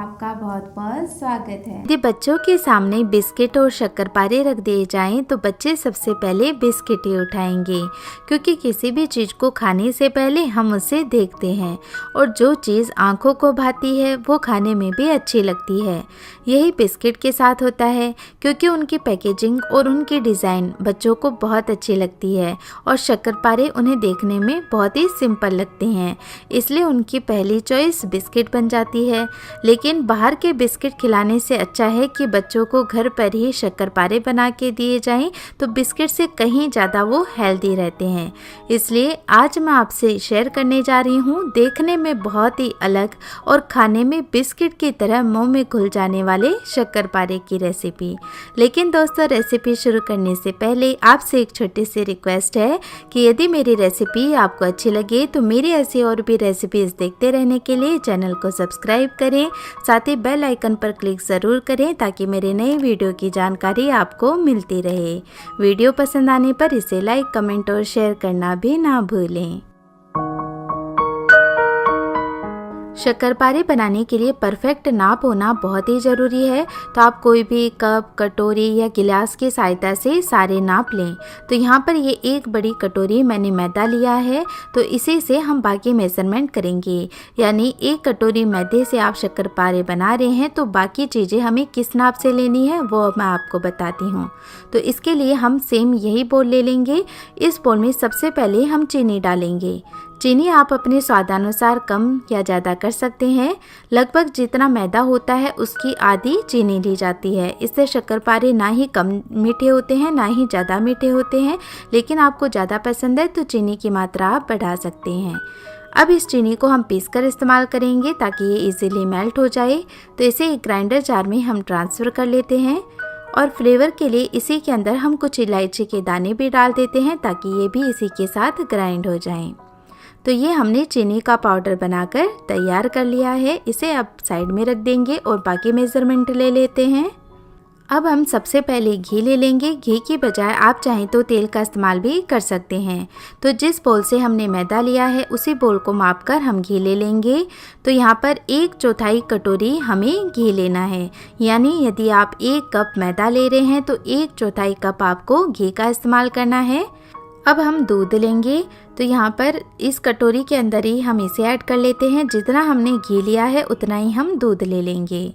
आपका बहुत बहुत स्वागत है। यदि बच्चों के सामने बिस्किट और शक्करपारे रख दिए जाएं तो बच्चे सबसे पहले बिस्किट ही उठाएंगे, क्योंकि किसी भी चीज़ को खाने से पहले हम उसे देखते हैं और जो चीज़ आंखों को भाती है वो खाने में भी अच्छी लगती है। यही बिस्किट के साथ होता है, क्योंकि उनकी पैकेजिंग और उनकी डिज़ाइन बच्चों को बहुत अच्छी लगती है और शक्करपारे उन्हें देखने में बहुत ही सिंपल लगते हैं, इसलिए उनकी पहली चॉइस बिस्किट बन जाती है। लेकिन बाहर के बिस्किट खिलाने से अच्छा है कि बच्चों को घर पर ही शक्करपारे बना के दिए जाएं, तो बिस्किट से कहीं ज़्यादा वो हेल्दी रहते हैं। इसलिए आज मैं आपसे शेयर करने जा रही हूँ देखने में बहुत ही अलग और खाने में बिस्किट की तरह मुंह में घुल जाने वाले शक्करपारे की रेसिपी। लेकिन दोस्तों, रेसिपी शुरू करने से पहले आपसे एक छोटी सी रिक्वेस्ट है कि यदि मेरी रेसिपी आपको अच्छी लगे तो मेरी ऐसी और भी रेसिपीज़ देखते रहने के लिए चैनल को सब्सक्राइब करें, साथ ही बेल आइकन पर क्लिक ज़रूर करें ताकि मेरे नए वीडियो की जानकारी आपको मिलती रहे। वीडियो पसंद आने पर इसे लाइक, कमेंट और शेयर करना भी ना भूलें। शक्करपारे बनाने के लिए परफेक्ट नाप होना बहुत ही ज़रूरी है, तो आप कोई भी कप, कटोरी या गिलास की सहायता से सारे नाप लें। तो यहाँ पर ये एक बड़ी कटोरी मैंने मैदा लिया है, तो इसी से हम बाकी मेज़रमेंट करेंगे। यानी एक कटोरी मैदे से आप शक्करपारे बना रहे हैं तो बाकी चीज़ें हमें किस नाप से लेनी है वो मैं आपको बताती हूँ। तो इसके लिए हम सेम यही बोल ले लेंगे। इस बोल में सबसे पहले हम चीनी डालेंगे। चीनी आप अपने स्वादानुसार कम या ज़्यादा कर सकते हैं। लगभग जितना मैदा होता है उसकी आधी चीनी ली जाती है। इससे शक्करपारे ना ही कम मीठे होते हैं ना ही ज़्यादा मीठे होते हैं, लेकिन आपको ज़्यादा पसंद है तो चीनी की मात्रा आप बढ़ा सकते हैं। अब इस चीनी को हम पीसकर इस्तेमाल करेंगे ताकि ये इजीली मेल्ट हो जाए। तो इसे एक ग्राइंडर जार में हम ट्रांसफ़र कर लेते हैं और फ्लेवर के लिए इसी के अंदर हम कुछ इलायची के दाने भी डाल देते हैं ताकि ये भी इसी के साथ ग्राइंड हो जाएं। तो ये हमने चीनी का पाउडर बनाकर तैयार कर लिया है। इसे अब साइड में रख देंगे और बाकी मेज़रमेंट ले लेते हैं। अब हम सबसे पहले घी ले लेंगे। घी की बजाय आप चाहें तो तेल का इस्तेमाल भी कर सकते हैं। तो जिस बोल से हमने मैदा लिया है उसी बोल को मापकर हम घी ले लेंगे। तो यहाँ पर 1/4 कटोरी हमें घी लेना है। यानी यदि आप 1 कप मैदा ले रहे हैं तो 1/4 कप आपको घी का इस्तेमाल करना है। अब हम दूध लेंगे। तो यहाँ पर इस कटोरी के अंदर ही हम इसे ऐड कर लेते हैं। जितना हमने घी लिया है उतना ही हम दूध ले लेंगे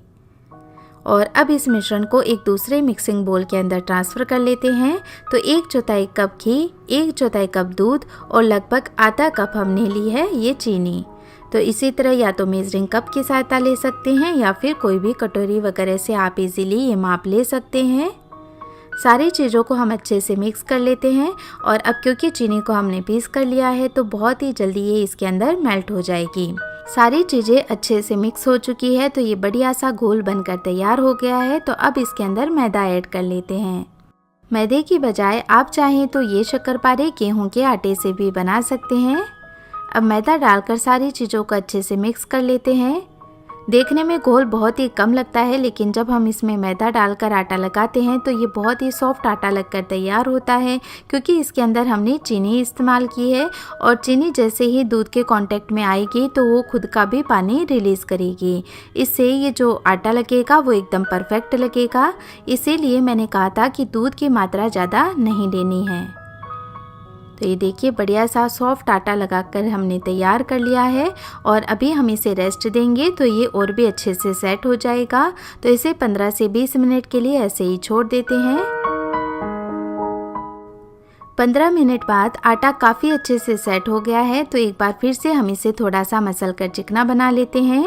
और अब इस मिश्रण को एक दूसरे मिक्सिंग बोल के अंदर ट्रांसफ़र कर लेते हैं। तो 1/4 कप घी, 1/4 कप दूध और लगभग आधा कप हमने ली है ये चीनी। तो इसी तरह या तो मेजरिंग कप की सहायता ले सकते हैं या फिर कोई भी कटोरी वगैरह से आप इजीली ये माप ले सकते हैं। सारी चीज़ों को हम अच्छे से मिक्स कर लेते हैं और अब क्योंकि चीनी को हमने पीस कर लिया है तो बहुत ही जल्दी ये इसके अंदर मेल्ट हो जाएगी। सारी चीज़ें अच्छे से मिक्स हो चुकी है तो ये बढ़िया सा घोल बनकर तैयार हो गया है। तो अब इसके अंदर मैदा ऐड कर लेते हैं। मैदे की बजाय आप चाहें तो ये शक्करपारे गेहूं के आटे से भी बना सकते हैं। अब मैदा डालकर सारी चीज़ों को अच्छे से मिक्स कर लेते हैं। देखने में घोल बहुत ही कम लगता है, लेकिन जब हम इसमें मैदा डालकर आटा लगाते हैं तो ये बहुत ही सॉफ्ट आटा लगकर तैयार होता है, क्योंकि इसके अंदर हमने चीनी इस्तेमाल की है और चीनी जैसे ही दूध के कांटेक्ट में आएगी तो वो खुद का भी पानी रिलीज़ करेगी। इससे ये जो आटा लगेगा वो एकदम परफेक्ट लगेगा। इसीलिए मैंने कहा था कि दूध की मात्रा ज़्यादा नहीं लेनी है। तो ये देखिए बढ़िया सा सॉफ्ट आटा लगाकर हमने तैयार कर लिया है और अभी हम इसे रेस्ट देंगे तो ये और भी अच्छे से सेट हो जाएगा। तो इसे 15 से 20 मिनट के लिए ऐसे ही छोड़ देते हैं। 15 मिनट बाद आटा काफ़ी अच्छे से सेट हो गया है। तो एक बार फिर से हम इसे थोड़ा सा मसल कर चिकना बना लेते हैं।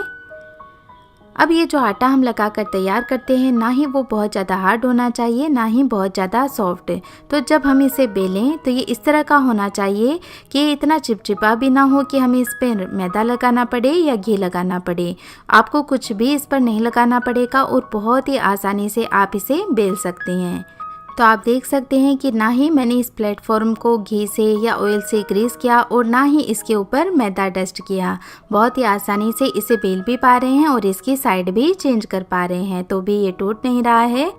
अब ये जो आटा हम लगाकर तैयार करते हैं ना ही वो बहुत ज़्यादा हार्ड होना चाहिए ना ही बहुत ज़्यादा सॉफ्ट। तो जब हम इसे बेलें तो ये इस तरह का होना चाहिए कि इतना चिपचिपा भी ना हो कि हमें इस पर मैदा लगाना पड़े या घी लगाना पड़े। आपको कुछ भी इस पर नहीं लगाना पड़ेगा और बहुत ही आसानी से आप इसे बेल सकते हैं। तो आप देख सकते हैं कि ना ही मैंने इस प्लेटफॉर्म को घी से या ऑयल से ग्रीस किया और ना ही इसके ऊपर मैदा डस्ट किया। बहुत ही आसानी से इसे बेल भी पा रहे हैं और इसकी साइड भी चेंज कर पा रहे हैं, तो भी ये टूट नहीं रहा है।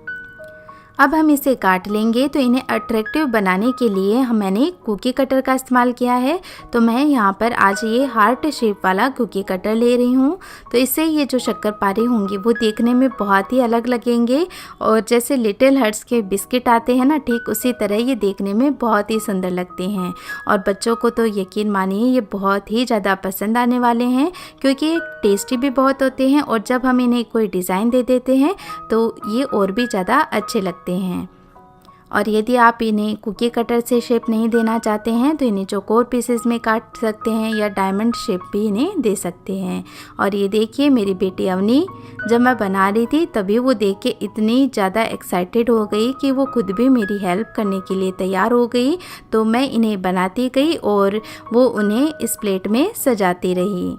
अब हम इसे काट लेंगे। तो इन्हें अट्रैक्टिव बनाने के लिए मैंने कुकी कटर का इस्तेमाल किया है। तो मैं यहाँ पर आज ये हार्ट शेप वाला कुकी कटर ले रही हूँ। तो इससे ये जो शक्करपारे होंगे वो देखने में बहुत ही अलग लगेंगे और जैसे लिटिल हार्ट्स के बिस्किट आते हैं ना, ठीक उसी तरह ये देखने में बहुत ही सुंदर लगते हैं। और बच्चों को तो यकीन मानिए ये बहुत ही ज़्यादा पसंद आने वाले हैं, क्योंकि ये टेस्टी भी बहुत होते हैं और जब हम इन्हें कोई डिज़ाइन दे देते हैं तो ये और भी ज़्यादा अच्छे लगते हैं। और यदि आप इन्हें कुकी कटर से शेप नहीं देना चाहते हैं तो इन्हें चौकोर पीसेस में काट सकते हैं या डायमंड शेप भी इन्हें दे सकते हैं। और ये देखिए मेरी बेटी अवनी जब मैं बना रही थी तभी वो देख के इतनी ज़्यादा एक्साइटेड हो गई कि वो खुद भी मेरी हेल्प करने के लिए तैयार हो गई। तो मैं इन्हें बनाती गई और वो उन्हें इस प्लेट में सजाती रही।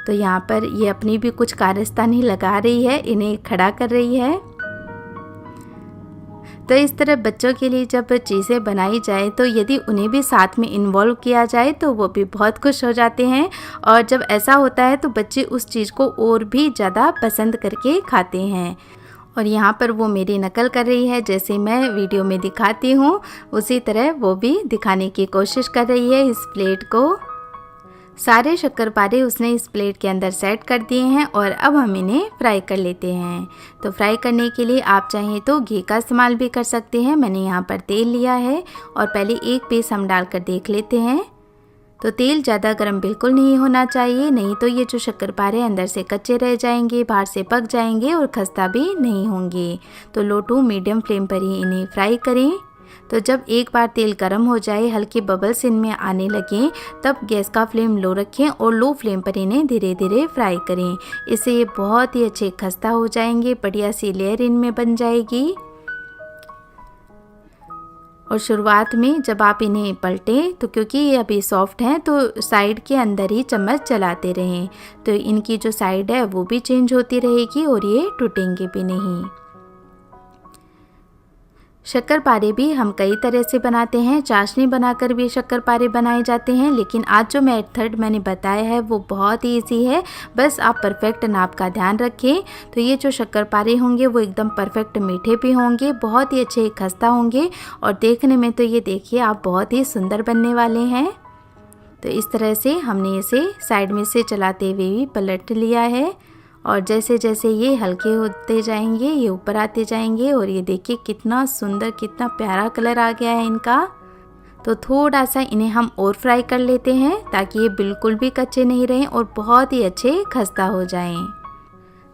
तो यहाँ पर ये अपनी भी कुछ कारस्तानी लगा रही है, इन्हें खड़ा कर रही है। तो इस तरह बच्चों के लिए जब चीज़ें बनाई जाए तो यदि उन्हें भी साथ में इन्वॉल्व किया जाए तो वो भी बहुत खुश हो जाते हैं। और जब ऐसा होता है तो बच्चे उस चीज़ को और भी ज़्यादा पसंद करके खाते हैं। और यहाँ पर वो मेरी नकल कर रही है, जैसे मैं वीडियो में दिखाती हूँ उसी तरह वो भी दिखाने की कोशिश कर रही है। इस प्लेट को सारे शक्करपारे उसने इस प्लेट के अंदर सेट कर दिए हैं और अब हम इन्हें फ्राई कर लेते हैं। तो फ्राई करने के लिए आप चाहें तो घी का इस्तेमाल भी कर सकते हैं। मैंने यहाँ पर तेल लिया है और पहले एक पीस हम डालकर देख लेते हैं। तो तेल ज़्यादा गर्म बिल्कुल नहीं होना चाहिए, नहीं तो ये जो शक्करपारे अंदर से कच्चे रह जाएंगे, बाहर से पक जाएंगे और खस्ता भी नहीं होंगे। तो लो टू मीडियम फ्लेम पर ही इन्हें फ्राई करें। तो जब एक बार तेल गर्म हो जाए, हल्के बबल्स इनमें आने लगें, तब गैस का फ्लेम लो रखें और लो फ्लेम पर इन्हें धीरे धीरे फ्राई करें। इससे ये बहुत ही अच्छे खस्ता हो जाएंगे, बढ़िया सी लेयर इनमें बन जाएगी। और शुरुआत में जब आप इन्हें पलटें तो क्योंकि ये अभी सॉफ्ट हैं तो साइड के अंदर ही चम्मच चलाते रहें, तो इनकी जो साइड है वो भी चेंज होती रहेगी और ये टूटेंगे भी नहीं। शक्करपारे भी हम कई तरह से बनाते हैं, चाशनी बनाकर भी शक्करपारे बनाए जाते हैं, लेकिन आज जो मेथड मैंने बताया है वो बहुत ही ईजी है। बस आप परफेक्ट नाप का ध्यान रखें। तो ये जो शक्करपारे होंगे वो एकदम परफेक्ट मीठे भी होंगे, बहुत ही अच्छे खस्ता होंगे और देखने में तो ये देखिए आप बहुत ही सुंदर बनने वाले हैं। तो इस तरह से हमने इसे साइड में से चलाते हुए भी पलट लिया है और जैसे जैसे ये हल्के होते जाएंगे ये ऊपर आते जाएंगे और ये देखिए कितना सुंदर, कितना प्यारा कलर आ गया है इनका। तो थोड़ा सा इन्हें हम और फ्राई कर लेते हैं ताकि ये बिल्कुल भी कच्चे नहीं रहें और बहुत ही अच्छे खस्ता हो जाएं।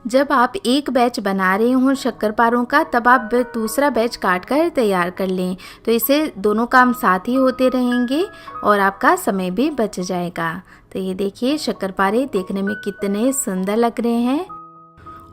जब आप एक बैच बना रहे हों शक्करपारों का तब आप दूसरा बैच काट कर तैयार कर लें, तो इससे दोनों काम साथ ही होते रहेंगे और आपका समय भी बच जाएगा। तो ये देखिए शक्करपारे देखने में कितने सुंदर लग रहे हैं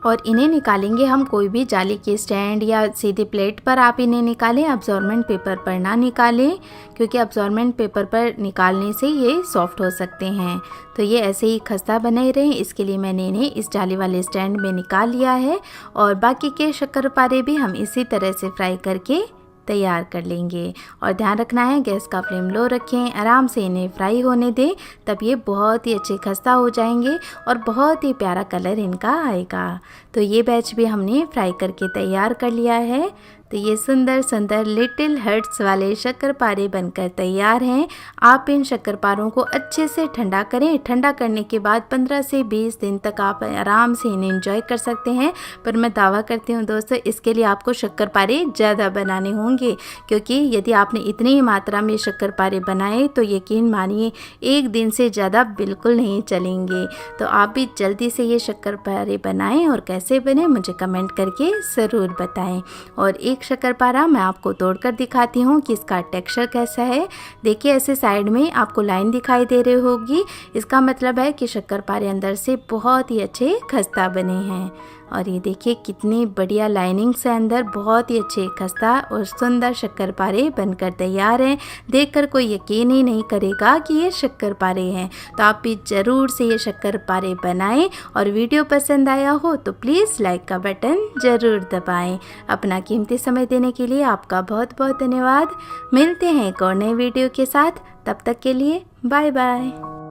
और इन्हें निकालेंगे हम कोई भी जाली के स्टैंड या सीधी प्लेट पर आप इन्हें निकालें, अब्जॉर्बेंट पेपर पर ना निकालें, क्योंकि अब्जॉर्बेंट पेपर पर निकालने से ये सॉफ्ट हो सकते हैं। तो ये ऐसे ही खस्ता बने रहें, इसके लिए मैंने इन्हें इस जाली वाले स्टैंड में निकाल लिया है और बाकी के शक्करपारे भी हम इसी तरह से फ्राई करके तैयार कर लेंगे। और ध्यान रखना है गैस का फ्लेम लो रखें, आराम से इन्हें फ्राई होने दें, तब ये बहुत ही अच्छे खस्ता हो जाएंगे और बहुत ही प्यारा कलर इनका आएगा। तो ये बैच भी हमने फ्राई करके तैयार कर लिया है। तो ये सुंदर सुंदर लिटिल हार्ट्स वाले शक्करपारे बनकर तैयार हैं। आप इन शक्करपारों को अच्छे से ठंडा करें, ठंडा करने के बाद 15 से 20 दिन तक आप आराम से इन्हें एंजॉय कर सकते हैं। पर मैं दावा करती हूँ दोस्तों इसके लिए आपको शक्करपारे ज़्यादा बनाने होंगे, क्योंकि यदि आपने इतनी ही मात्रा में शक्करपारे बनाए तो यकीन मानिए एक दिन से ज़्यादा बिल्कुल नहीं चलेंगे। तो आप भी जल्दी से ये शक्करपारे बनाएं और कैसे बने मुझे कमेंट करके ज़रूर बताएं। और एक शक्करपारा मैं आपको तोड़कर दिखाती हूँ कि इसका टेक्सचर कैसा है। देखिए ऐसे साइड में आपको लाइन दिखाई दे रही होगी, इसका मतलब है कि शक्करपारे अंदर से बहुत ही अच्छे खस्ता बने हैं। और ये देखिए कितनी बढ़िया लाइनिंग से अंदर बहुत ही अच्छे खस्ता और सुंदर शक्करपारे बनकर तैयार हैं। देखकर कोई यकीन ही नहीं करेगा कि ये शक्करपारे हैं। तो आप भी ज़रूर से ये शक्करपारे बनाएं और वीडियो पसंद आया हो तो प्लीज़ लाइक का बटन ज़रूर दबाएं। अपना कीमती समय देने के लिए आपका बहुत बहुत धन्यवाद। मिलते हैं एक और नए वीडियो के साथ, तब तक के लिए बाय बाय।